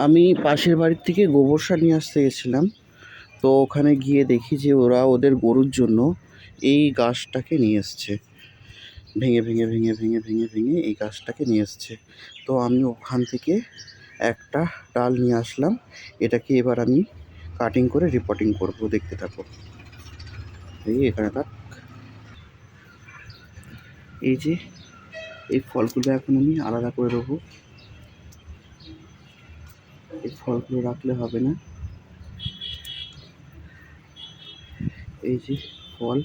আমি পাশের বাড়ির থেকে গোবর সার নিয়ে আসতে গেছিলাম। তো ওখানে গিয়ে দেখি যে ওরা ওদের গরুর জন্য এই গাছটাকে নিয়ে এসছে, ভেঙে ভেঙে ভেঙে ভেঙে ভেঙে ভেঙে এই গাছটাকে নিয়ে এসছে। তো আমি ওখান থেকে একটা ডাল নিয়ে আসলাম। এটাকে এবার আমি কাটিং করে রিপোর্টিং করব, দেখতে থাকো। এই এখানে থাক। এই যে এই ফলগুলো এখন আমি আলাদা করে দেবো। এই ফলগুলো রাখলে হবে না। এই যে ফল,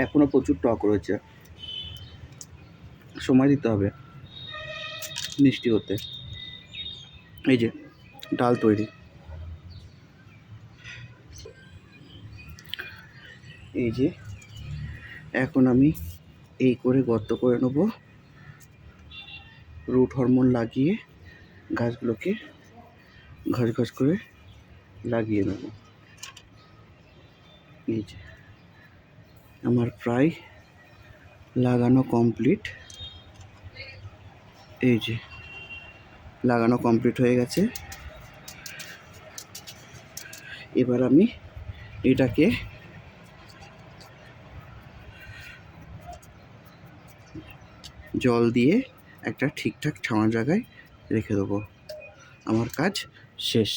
এখনো প্রচুর টক রয়েছে, সময় দিতে হবে মিষ্টি হতে। এই যে ডাল তৈরি। এই যে এখন আমি এই করে গর্ত করে নেব, রুট হরমোন লাগিয়ে গাছগুলোকে ঘাস ঘাস করে লাগিয়ে নেব। এই যে আমার প্রায় লাগানো কমপ্লিট। এই যে লাগানো কমপ্লিট হয়ে গেছে। এবার আমি এটাকে জল দিয়ে একটা ঠিকঠাক ছাওয়া জায়গায় রেখে দেবো। আমার কাজ শেষ।